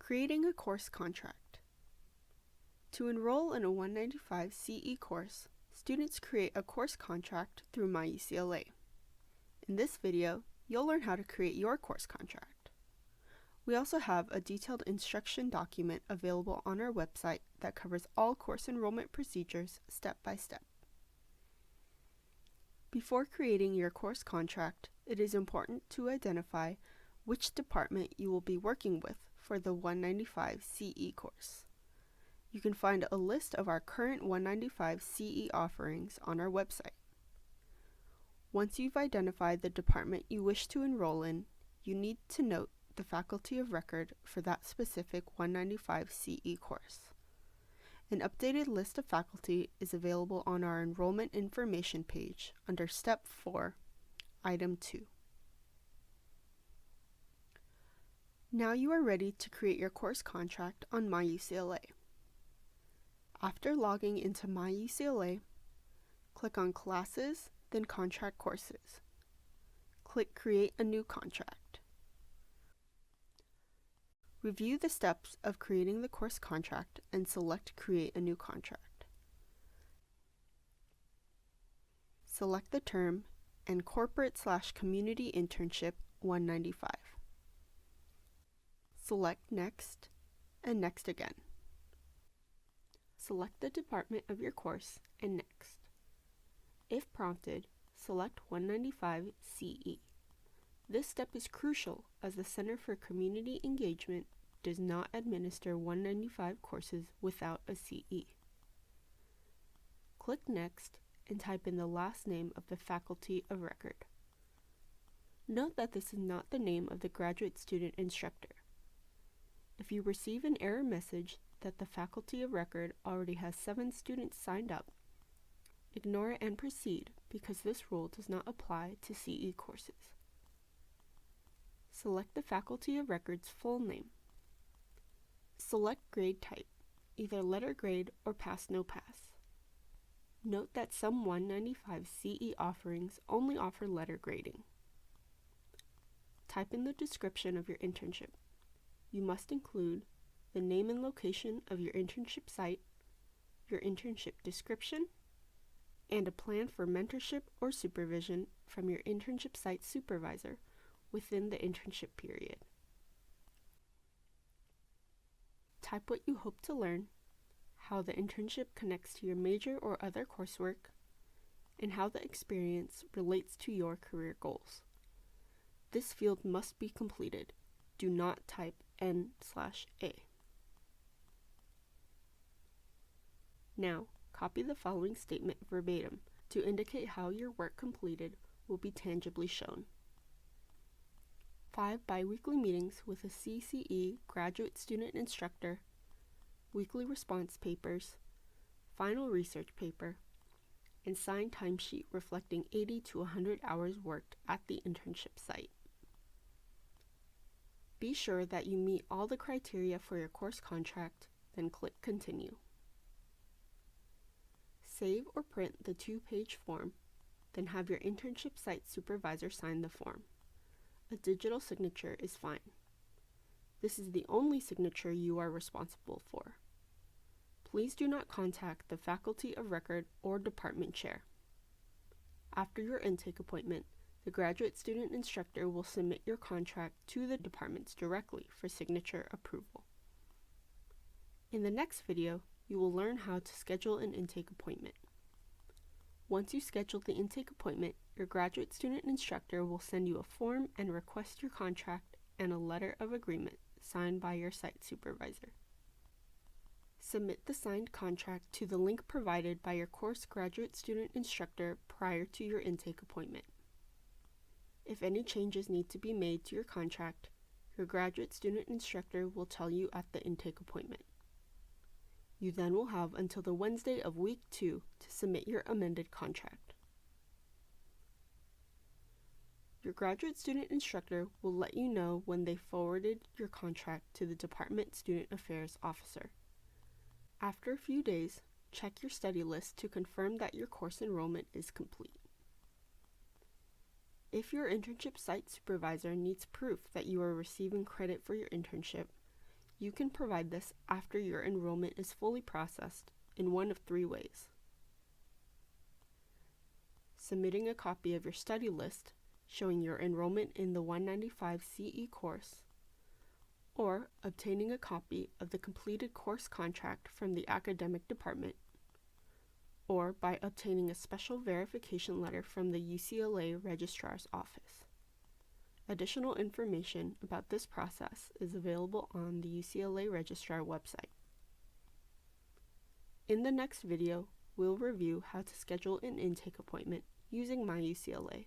Creating a course contract. To enroll in a 195 CE course, students create a course contract through MyUCLA. In this video, you'll learn how to create your course contract. We also have a detailed instruction document available on our website that covers all course enrollment procedures step by step. Before creating your course contract, it is important to identify which department you will be working with for the 195 CE course. You can find a list of our current 195 CE offerings on our website. Once you've identified the department you wish to enroll in, you need to note the faculty of record for that specific 195 CE course. An updated list of faculty is available on our enrollment information page under Step 4, Item 2. Now you are ready to create your course contract on MyUCLA. After logging into MyUCLA, click on Classes, then Contract Courses. Click Create a New Contract. Review the steps of creating the course contract and select Create a New Contract. Select the term and Corporate/Community Internship 195. Select Next and Next again. Select the department of your course and Next. If prompted, select 195 CE. This step is crucial as the Center for Community Engagement does not administer 195 courses without a CE. Click Next and type in the last name of the faculty of record. Note that this is not the name of the graduate student instructor. If you receive an error message that the faculty of record already has 7 students signed up, ignore it and proceed because this rule does not apply to CE courses. Select the faculty of record's full name. Select grade type, either letter grade or pass no pass. Note that some 195 CE offerings only offer letter grading. Type in the description of your internship. You must include the name and location of your internship site, your internship description, and a plan for mentorship or supervision from your internship site supervisor within the internship period. Type what you hope to learn, how the internship connects to your major or other coursework, and how the experience relates to your career goals. This field must be completed. Do not type N/A. Now, copy the following statement verbatim to indicate how your work completed will be tangibly shown. 5 biweekly meetings with a CCE graduate student instructor, weekly response papers, final research paper, and signed timesheet reflecting 80 to 100 hours worked at the internship site. Be sure that you meet all the criteria for your course contract, then click Continue. Save or print the 2-page form, then have your internship site supervisor sign the form. A digital signature is fine. This is the only signature you are responsible for. Please do not contact the faculty of record or department chair. After your intake appointment, the graduate student instructor will submit your contract to the departments directly for signature approval. In the next video, you will learn how to schedule an intake appointment. Once you schedule the intake appointment, your graduate student instructor will send you a form and request your contract and a letter of agreement signed by your site supervisor. Submit the signed contract to the link provided by your course graduate student instructor prior to your intake appointment. If any changes need to be made to your contract, your graduate student instructor will tell you at the intake appointment. You then will have until the Wednesday of week 2 to submit your amended contract. Your graduate student instructor will let you know when they forwarded your contract to the Department Student Affairs Officer. After a few days, check your study list to confirm that your course enrollment is complete. If your internship site supervisor needs proof that you are receiving credit for your internship, You can provide this after your enrollment is fully processed in one of three ways: submitting a copy of your study list showing your enrollment in the 195 CE course, or obtaining a copy of the completed course contract from the academic department, or by obtaining a special verification letter from the UCLA Registrar's Office. Additional information about this process is available on the UCLA Registrar website. In the next video, we'll review how to schedule an intake appointment using MyUCLA.